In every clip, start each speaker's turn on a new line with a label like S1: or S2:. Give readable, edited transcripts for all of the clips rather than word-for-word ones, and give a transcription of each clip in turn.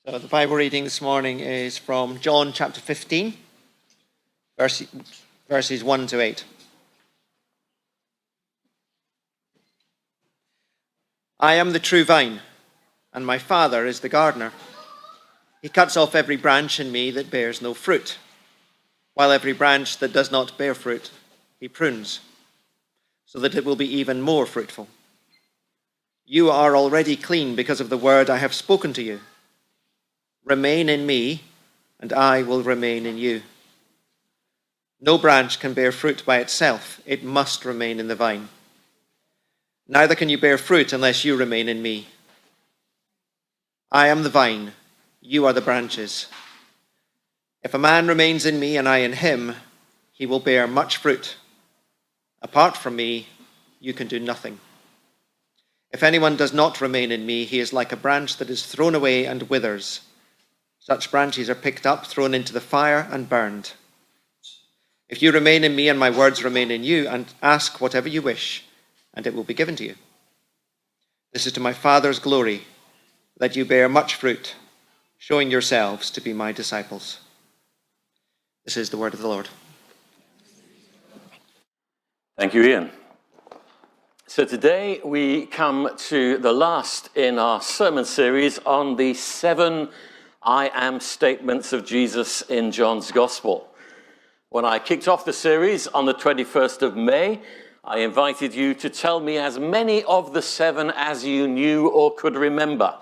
S1: So the Bible reading this morning is from John chapter 15, verses 1 to 8. I am the true vine, and my Father is the gardener. He cuts off every branch in me that bears no fruit, while every branch that does not bear fruit, he prunes, so that it will be even more fruitful. You are already clean because of the word I have spoken to you. Remain in me, and I will remain in you. No branch can bear fruit by itself. It must remain in the vine. Neither can you bear fruit unless you remain in me. I am the vine, you are the branches. If a man remains in me and I in him, he will bear much fruit. Apart from me, you can do nothing. If anyone does not remain in me, he is like a branch that is thrown away and withers. Such branches are picked up, thrown into the fire, and burned. If you remain in me and my words remain in you, and ask whatever you wish, and it will be given to you. This is to my Father's glory, that you bear much fruit, showing yourselves to be my disciples. This is the word of the Lord.
S2: Thank you, Ian. So today we come to the last in our sermon series on the 7 I am statements of Jesus in John's Gospel. When I kicked off the series on the 21st of May, I invited you to tell me as many of the 7 as you knew or could remember.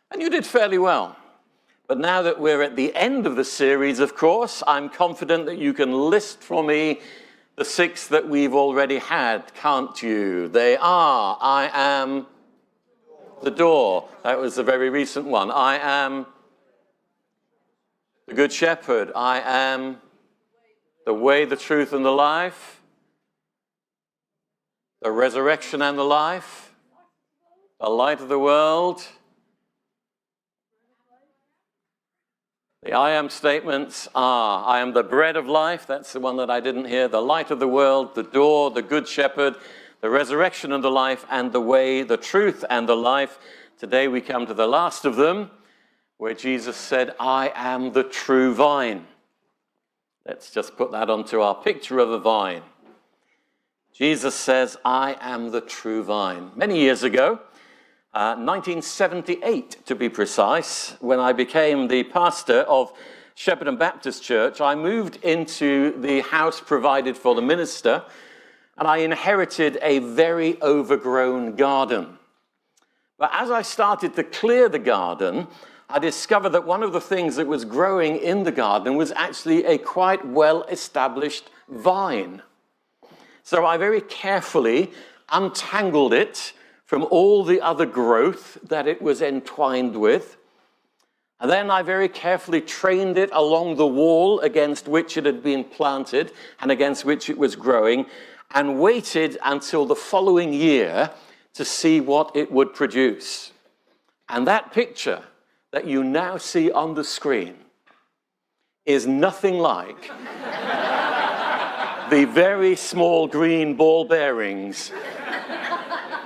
S2: And you did fairly well. But now that we're at the end of the series, of course, I'm confident that you can list for me the 6 that we've already had, can't you? They are, I am the door. That was a very recent one. I am the Good Shepherd. I am the way, the truth, and the life. The resurrection and the life. The light of the world. The I am statements are, I am the bread of life. That's the one that I didn't hear. The light of the world, the door, the Good Shepherd, the resurrection and the life, and the way, the truth, and the life. Today we come to the last of them, where Jesus said, I am the true vine. Let's just put that onto our picture of a vine. Jesus says, I am the true vine. Many years ago, 1978 to be precise, when I became the pastor of Shepherdham Baptist Church, I moved into the house provided for the minister, and I inherited a very overgrown garden. But as I started to clear the garden, I discovered that one of the things that was growing in the garden was actually a quite well-established vine. So I very carefully untangled it from all the other growth that it was entwined with. And then I very carefully trained it along the wall against which it had been planted and against which it was growing, and waited until the following year to see what it would produce. And that picture that you now see on the screen is nothing like the very small green ball bearings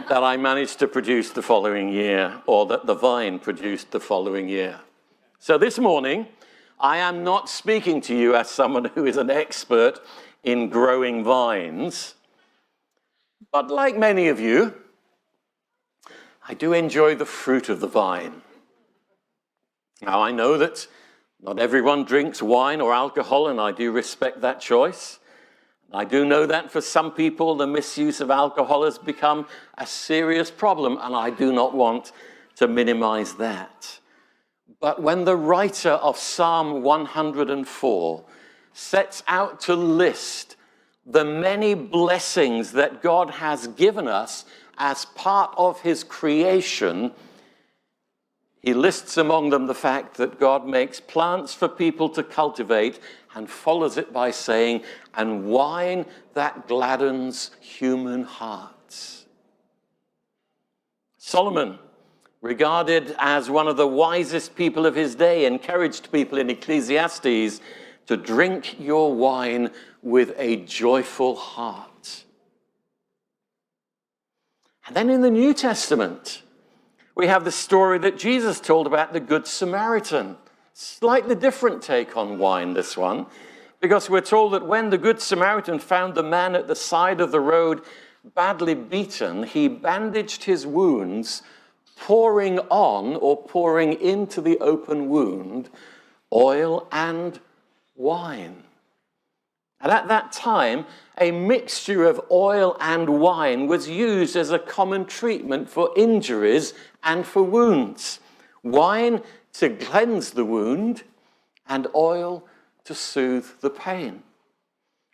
S2: that I managed to produce the following year, or that the vine produced the following year. So this morning, I am not speaking to you as someone who is an expert in growing vines, but like many of you, I do enjoy the fruit of the vine. Now, I know that not everyone drinks wine or alcohol, and I do respect that choice. I do know that for some people, the misuse of alcohol has become a serious problem, and I do not want to minimize that. But when the writer of Psalm 104 sets out to list the many blessings that God has given us as part of his creation, he lists among them the fact that God makes plants for people to cultivate, and follows it by saying, and wine that gladdens human hearts. Solomon, regarded as one of the wisest people of his day, encouraged people in Ecclesiastes to drink your wine with a joyful heart. And then in the New Testament, We have the story that Jesus told about the Good Samaritan. Slightly different take on wine, this one, because we're told that when the Good Samaritan found the man at the side of the road badly beaten, he bandaged his wounds, pouring on or pouring into the open wound oil and wine. And at that time, a mixture of oil and wine was used as a common treatment for injuries and for wounds. Wine to cleanse the wound, and oil to soothe the pain.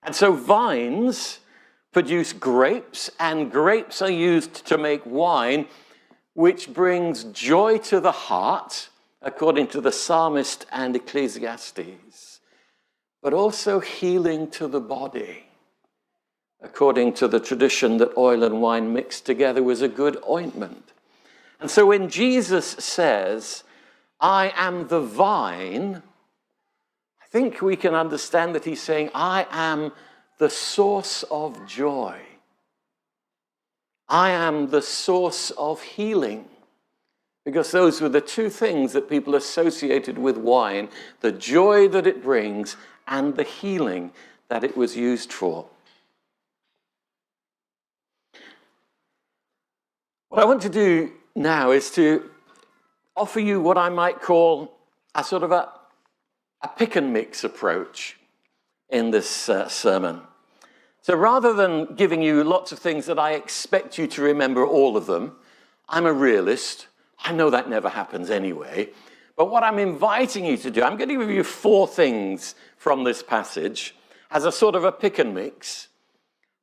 S2: And so vines produce grapes, and grapes are used to make wine, which brings joy to the heart, according to the psalmist and Ecclesiastes, but also healing to the body, according to the tradition that oil and wine mixed together was a good ointment. And so when Jesus says, I am the vine, I think we can understand that he's saying, I am the source of joy. I am the source of healing. Because those were the two things that people associated with wine, the joy that it brings and the healing that it was used for. What I want to do now is to offer you what I might call a sort of a pick and mix approach in this sermon. So rather than giving you lots of things that I expect you to remember all of them, I'm a realist. I know that never happens anyway. But what I'm inviting you to do, I'm going to give you 4 things from this passage as a sort of a pick and mix.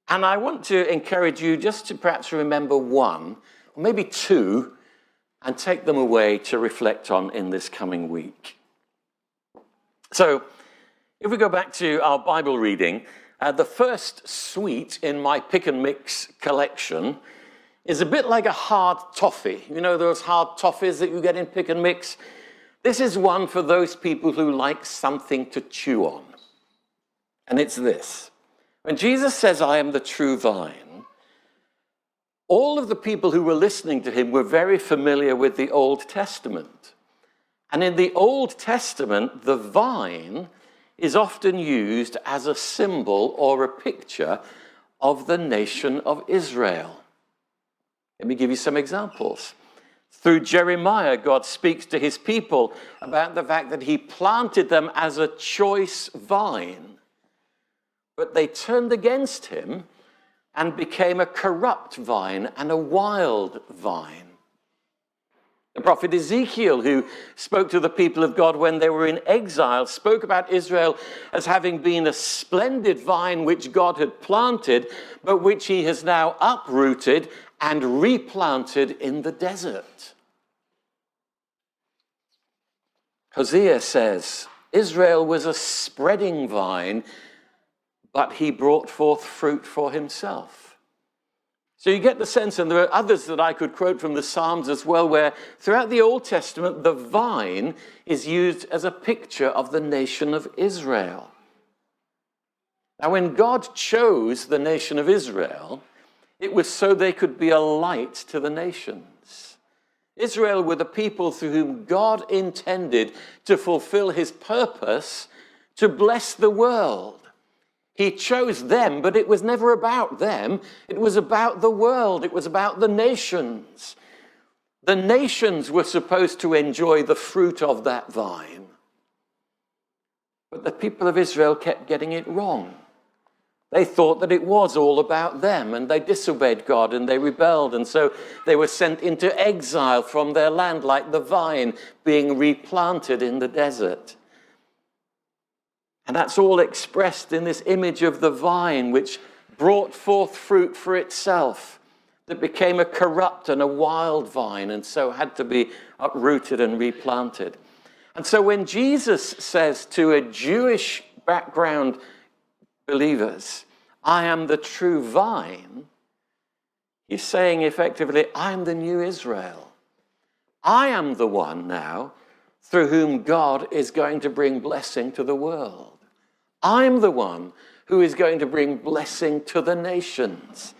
S2: And I want to encourage you just to perhaps remember 1, or maybe 2, and take them away to reflect on in this coming week. So, if we go back to our Bible reading, the first sweet in my pick and mix collection is a bit like a hard toffee. You know those hard toffees that you get in pick and mix? This is one for those people who like something to chew on. And it's this. When Jesus says, I am the true vine, all of the people who were listening to him were very familiar with the Old Testament. And in the Old Testament, the vine is often used as a symbol or a picture of the nation of Israel. Let me give you some examples. Through Jeremiah, God speaks to his people about the fact that he planted them as a choice vine, but they turned against him and became a corrupt vine and a wild vine. The prophet Ezekiel, who spoke to the people of God when they were in exile, spoke about Israel as having been a splendid vine which God had planted, but which he has now uprooted and replanted in the desert. Hosea says, Israel was a spreading vine, but he brought forth fruit for himself. So you get the sense, and there are others that I could quote from the Psalms as well, where throughout the Old Testament, the vine is used as a picture of the nation of Israel. Now, when God chose the nation of Israel, it was so they could be a light to the nations. Israel were the people through whom God intended to fulfill his purpose to bless the world. He chose them, but it was never about them. It was about the world. It was about the nations. The nations were supposed to enjoy the fruit of that vine. But the people of Israel kept getting it wrong. They thought that it was all about them, and they disobeyed God and they rebelled, and so they were sent into exile from their land like the vine being replanted in the desert. And that's all expressed in this image of the vine, which brought forth fruit for itself, that became a corrupt and a wild vine, and so had to be uprooted and replanted. And so when Jesus says to a Jewish background believers, I am the true vine, he's saying effectively, I am the new Israel. I am the one now through whom God is going to bring blessing to the world. I'm the one who is going to bring blessing to the nations.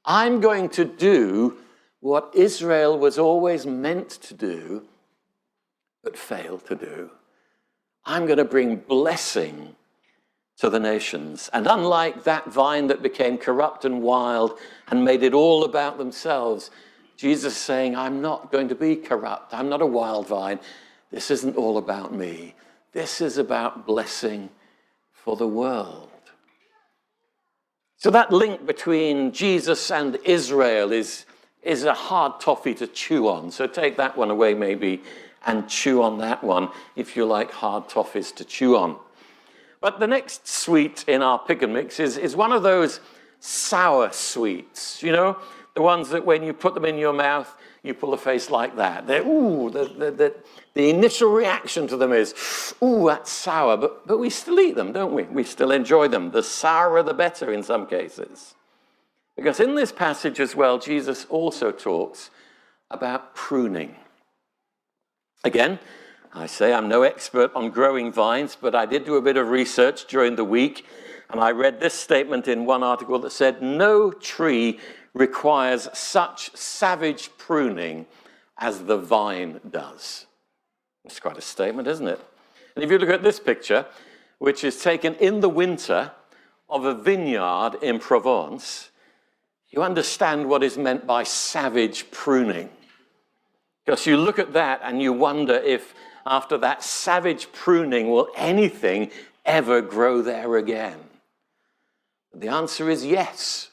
S2: I'm going to do what Israel was always meant to do, but failed to do. I'm going to bring blessing to the nations. And unlike that vine that became corrupt and wild and made it all about themselves, Jesus is saying, I'm not going to be corrupt. I'm not a wild vine. This isn't all about me. This is about blessing for the world. So that link between Jesus and Israel is a hard toffee to chew on. So take that one away maybe and chew on that one if you like hard toffees to chew on. But the next sweet in our pick and mix is one of those sour sweets, you know, the ones that when you put them in your mouth, you pull a face like that. The initial reaction to them is, ooh, that's sour, but we still eat them, don't we? We still enjoy them. The sourer, the better in some cases. Because in this passage as well, Jesus also talks about pruning. Again, I say I'm no expert on growing vines, but I did do a bit of research during the week, and I read this statement in one article that said, no tree requires such savage pruning as the vine does. It's quite a statement, isn't it? And if you look at this picture, which is taken in the winter of a vineyard in Provence, you understand what is meant by savage pruning. Because you look at that and you wonder if after that savage pruning, will anything ever grow there again? The answer is yes,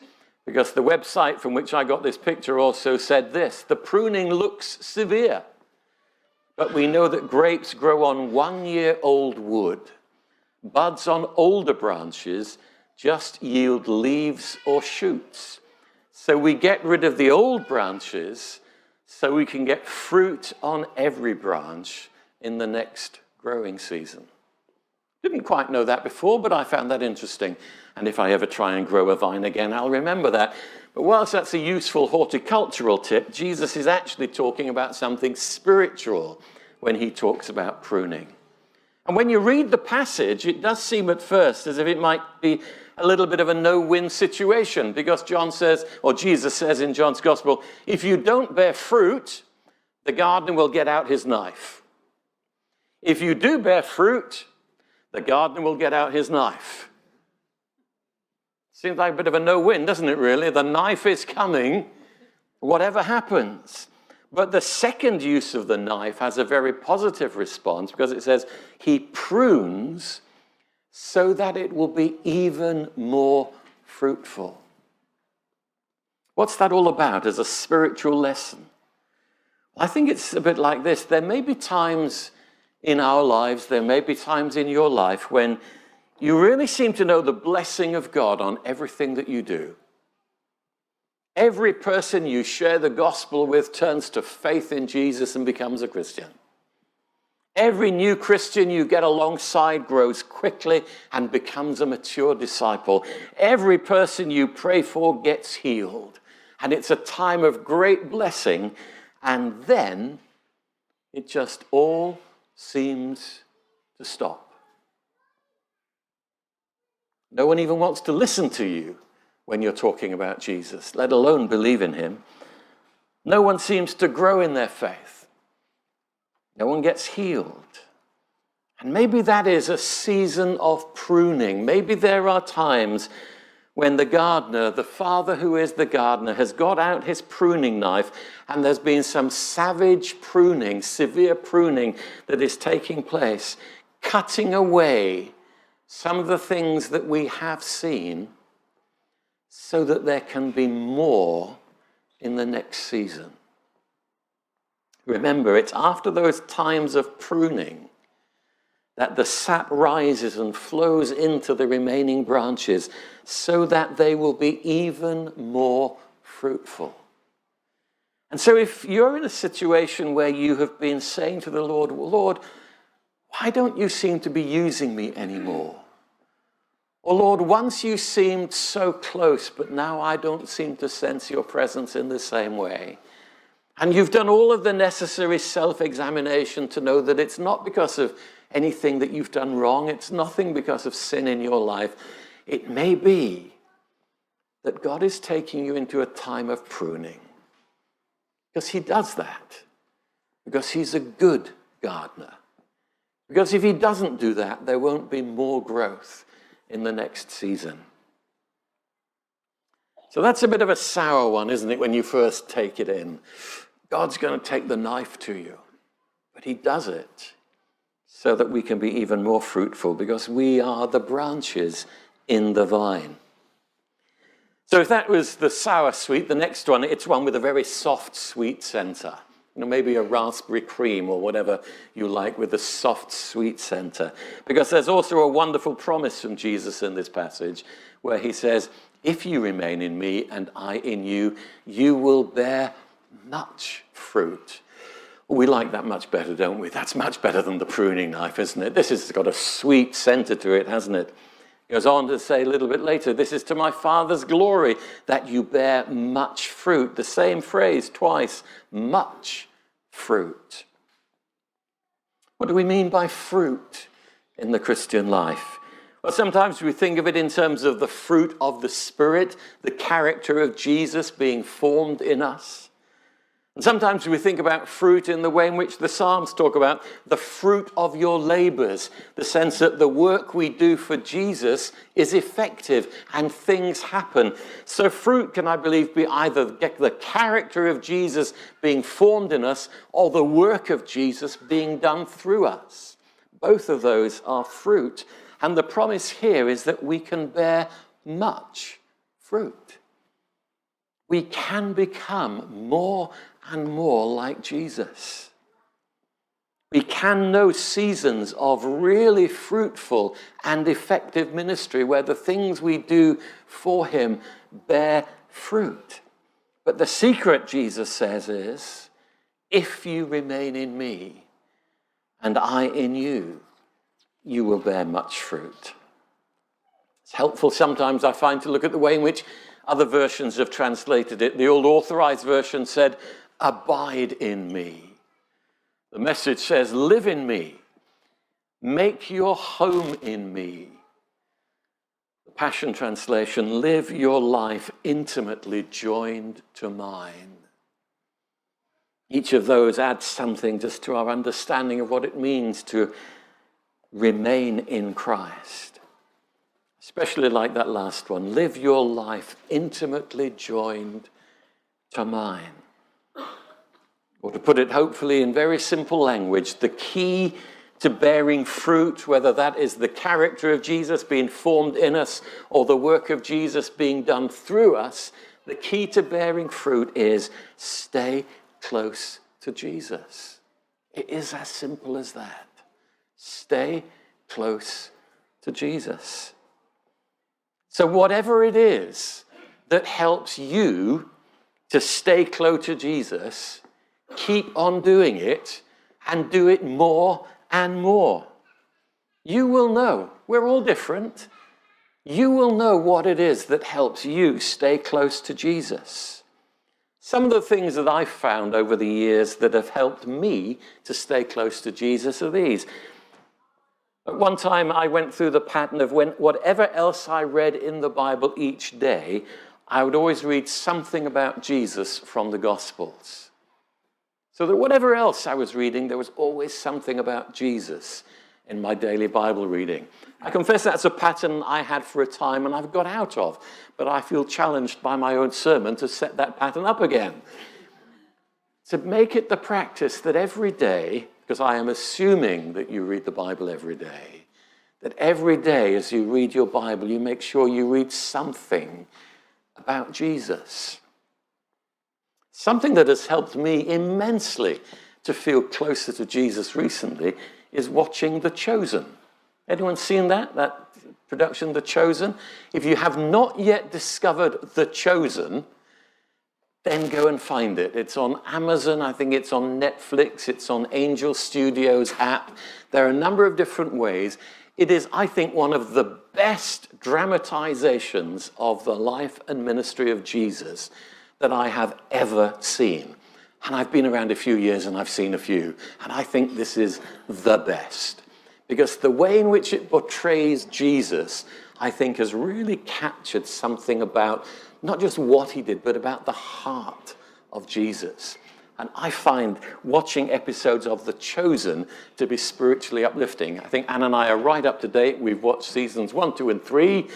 S2: because the website from which I got this picture also said this: the pruning looks severe, but we know that grapes grow on 1-year-old wood. Buds on older branches just yield leaves or shoots. So we get rid of the old branches so we can get fruit on every branch in the next growing season. Didn't quite know that before, but I found that interesting. And if I ever try and grow a vine again, I'll remember that. But whilst that's a useful horticultural tip, Jesus is actually talking about something spiritual when he talks about pruning. And when you read the passage, it does seem at first as if it might be a little bit of a no-win situation, because John says, or Jesus says in John's Gospel, if you don't bear fruit, the gardener will get out his knife. If you do bear fruit, the gardener will get out his knife. Seems like a bit of a no-win, doesn't it, really? The knife is coming, whatever happens. But the second use of the knife has a very positive response, because it says, he prunes so that it will be even more fruitful. What's that all about as a spiritual lesson? I think it's a bit like this. There may be times in our lives, there may be times in your life when you really seem to know the blessing of God on everything that you do. Every person you share the gospel with turns to faith in Jesus and becomes a Christian. Every new Christian you get alongside grows quickly and becomes a mature disciple. Every person you pray for gets healed. And it's a time of great blessing. And then it just all seems to stop. No one even wants to listen to you when you're talking about Jesus, let alone believe in him. No one seems to grow in their faith. No one gets healed. And maybe that is a season of pruning. Maybe there are times when the gardener, the father who is the gardener, has got out his pruning knife and there's been some savage pruning, severe pruning that is taking place, cutting away some of the things that we have seen so that there can be more in the next season. Remember, it's after those times of pruning that the sap rises and flows into the remaining branches so that they will be even more fruitful. And so if you're in a situation where you have been saying to the Lord, well, Lord, why don't you seem to be using me anymore? Or Lord, once you seemed so close, but now I don't seem to sense your presence in the same way. And you've done all of the necessary self-examination to know that it's not because of anything that you've done wrong. It's nothing because of sin in your life. It may be that God is taking you into a time of pruning. Because he does that. Because he's a good gardener. Because if he doesn't do that, there won't be more growth in the next season. So that's a bit of a sour one, isn't it, when you first take it in? God's going to take the knife to you. But he does it so that we can be even more fruitful, because we are the branches in the vine. So if that was the sour sweet, the next one, it's one with a very soft sweet center. Maybe a raspberry cream or whatever you like with a soft sweet center. Because there's also a wonderful promise from Jesus in this passage where he says, if you remain in me and I in you, you will bear much fruit. We like that much better, don't we? That's much better than the pruning knife, isn't it? This has got a sweet center to it, hasn't it? He goes on to say a little bit later, this is to my Father's glory that you bear much fruit. The same phrase twice, much fruit. What do we mean by fruit in the Christian life? Well, sometimes we think of it in terms of the fruit of the Spirit, the character of Jesus being formed in us. And sometimes we think about fruit in the way in which the Psalms talk about the fruit of your labors, the sense that the work we do for Jesus is effective and things happen. So fruit can, I believe, be either the character of Jesus being formed in us or the work of Jesus being done through us. Both of those are fruit. And the promise here is that we can bear much fruit. We can become more and more like Jesus. We can know seasons of really fruitful and effective ministry where the things we do for him bear fruit. But the secret, Jesus says, is, if you remain in me and I in you, you will bear much fruit. It's helpful sometimes, I find, to look at the way in which other versions have translated it. The old Authorized Version said, abide in me. The Message says, live in me. Make your home in me. The Passion Translation, live your life intimately joined to mine. Each of those adds something just to our understanding of what it means to remain in Christ. Especially like that last one, live your life intimately joined to mine. Or to put it hopefully in very simple language, the key to bearing fruit, whether that is the character of Jesus being formed in us or the work of Jesus being done through us, the key to bearing fruit is stay close to Jesus. It is as simple as that. Stay close to Jesus. So whatever it is that helps you to stay close to Jesus, keep on doing it and do it more and more. You will know. We're all different. You will know what it is that helps you stay close to Jesus. Some of the things that I've found over the years that have helped me to stay close to Jesus are these. At one time, I went through the pattern of whatever else I read in the Bible each day, I would always read something about Jesus from the Gospels. So that whatever else I was reading, there was always something about Jesus in my daily Bible reading. I confess that's a pattern I had for a time and I've got out of, but I feel challenged by my own sermon to set that pattern up again. To make it the practice that every day, because I am assuming that you read the Bible every day, that every day as you read your Bible, you make sure you read something about Jesus. Something that has helped me immensely to feel closer to Jesus recently is watching The Chosen. Anyone seen that production, The Chosen? If you have not yet discovered The Chosen, then go and find it. It's on Amazon, I think it's on Netflix, it's on Angel Studios app. There are a number of different ways. It is, I think, one of the best dramatizations of the life and ministry of Jesus that I have ever seen. And I've been around a few years and I've seen a few. And I think this is the best. Because the way in which it portrays Jesus, I think, has really captured something about not just what he did, but about the heart of Jesus. And I find watching episodes of The Chosen to be spiritually uplifting. I think Anne and I are right up to date. We've watched seasons 1, 2, and 3,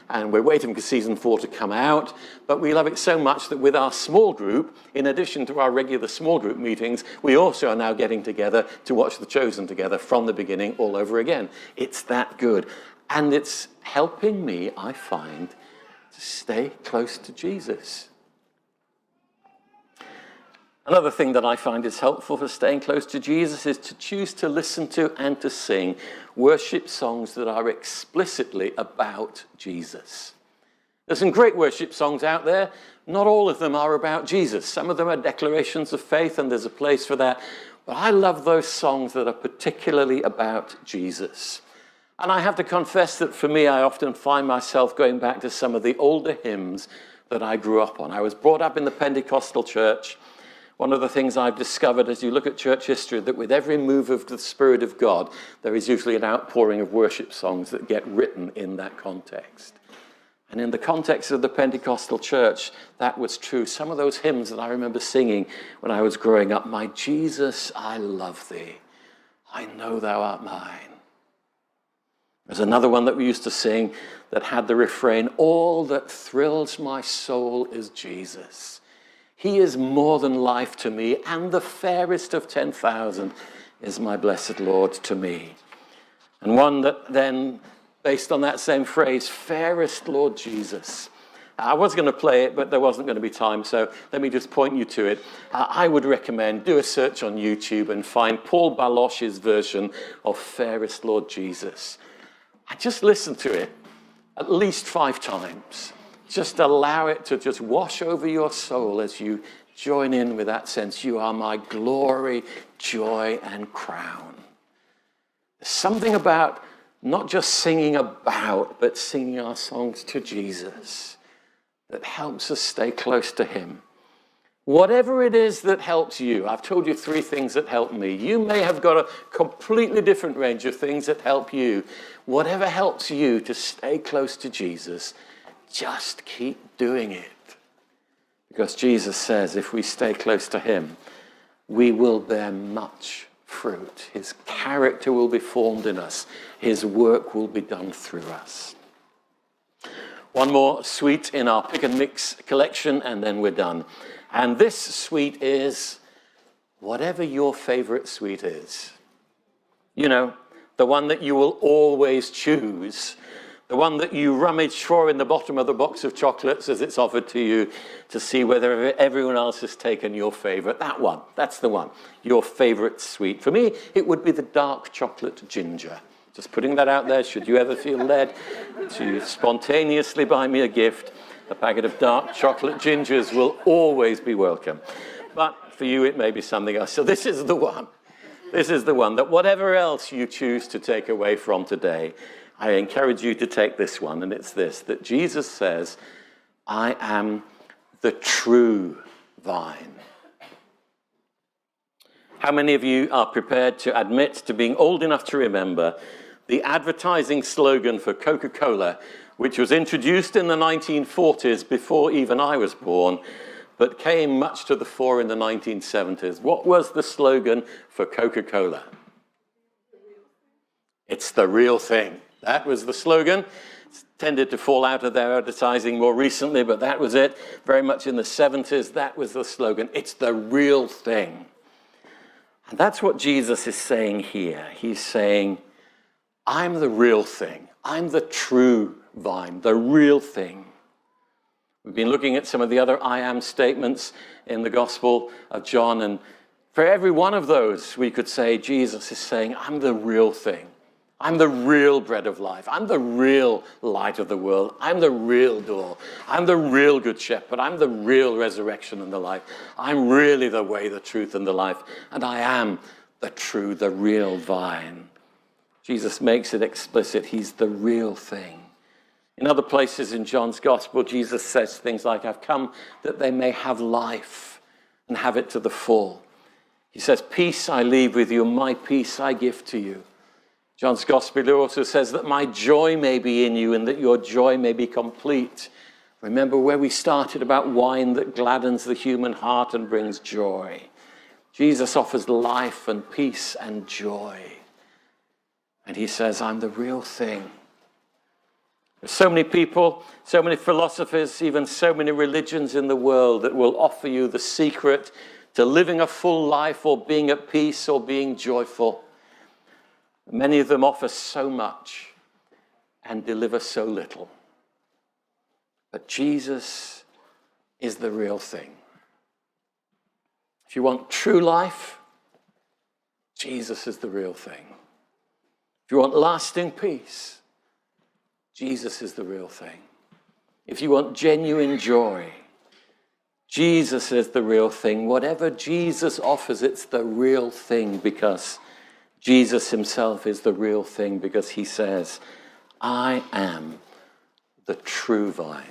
S2: and we're waiting for season 4 to come out. But we love it so much that with our small group, in addition to our regular small group meetings, we also are now getting together to watch The Chosen together from the beginning all over again. It's that good. And it's helping me, I find, to stay close to Jesus. Another thing that I find is helpful for staying close to Jesus is to choose to listen to and to sing worship songs that are explicitly about Jesus. There's some great worship songs out there. Not all of them are about Jesus. Some of them are declarations of faith, and there's a place for that. But I love those songs that are particularly about Jesus. And I have to confess that for me, I often find myself going back to some of the older hymns that I grew up on. I was brought up in the Pentecostal church. One of the things I've discovered as you look at church history, that with every move of the Spirit of God, there is usually an outpouring of worship songs that get written in that context. And in the context of the Pentecostal church, that was true. Some of those hymns that I remember singing when I was growing up, "My Jesus, I love thee. I know thou art mine." There's another one that we used to sing that had the refrain, "All that thrills my soul is Jesus. He is more than life to me, and the fairest of 10,000 is my blessed Lord to me." And one that then, based on that same phrase, "Fairest Lord Jesus." I was going to play it, but there wasn't going to be time, so let me just point you to it. I would recommend, do a search on YouTube and find Paul Baloch's version of "Fairest Lord Jesus." I just listen to it at least 5 times. Just allow it to just wash over your soul as you join in with that sense, "You are my glory, joy, and crown." There's something about not just singing about, but singing our songs to Jesus that helps us stay close to him. Whatever it is that helps you, I've told you 3 things that help me. You may have got a completely different range of things that help you. Whatever helps you to stay close to Jesus, just keep doing it. Because Jesus says if we stay close to him, we will bear much fruit. His character will be formed in us. His work will be done through us. One more sweet in our pick and mix collection, and then we're done. And this sweet is whatever your favorite sweet is. You know, the one that you will always choose. The one that you rummage for in the bottom of the box of chocolates as it's offered to you to see whether everyone else has taken your favorite. That one, that's the one, your favorite sweet. For me, it would be the dark chocolate ginger. Just putting that out there, should you ever feel led to spontaneously buy me a gift, a packet of dark chocolate gingers will always be welcome. But for you, it may be something else. So this is the one. This is the one that whatever else you choose to take away from today, I encourage you to take this one, and it's this, that Jesus says, "I am the true vine." How many of you are prepared to admit to being old enough to remember the advertising slogan for Coca-Cola, which was introduced in the 1940s before even I was born, but came much to the fore in the 1970s? What was the slogan for Coca-Cola? It's the real thing. That was the slogan. It's tended to fall out of their advertising more recently, but that was it. Very much in the 70s, that was the slogan. It's the real thing. And that's what Jesus is saying here. He's saying, I'm the real thing. I'm the true vine, the real thing. We've been looking at some of the other I am statements in the Gospel of John, and for every one of those, we could say Jesus is saying, I'm the real thing. I'm the real bread of life. I'm the real light of the world. I'm the real door. I'm the real good shepherd. I'm the real resurrection and the life. I'm really the way, the truth, and the life. And I am the true, the real vine. Jesus makes it explicit. He's the real thing. In other places in John's gospel, Jesus says things like, I've come that they may have life and have it to the full. He says, peace I leave with you, my peace I give to you. John's gospel also says that my joy may be in you and that your joy may be complete. Remember where we started about wine that gladdens the human heart and brings joy. Jesus offers life and peace and joy. And he says, I'm the real thing. There's so many people, so many philosophers, even so many religions in the world that will offer you the secret to living a full life or being at peace or being joyful. Many of them offer so much and deliver so little. But Jesus is the real thing. If you want true life, Jesus is the real thing. If you want lasting peace, Jesus is the real thing. If you want genuine joy, Jesus is the real thing. Whatever Jesus offers, it's the real thing, because Jesus himself is the real thing, because he says, I am the true vine.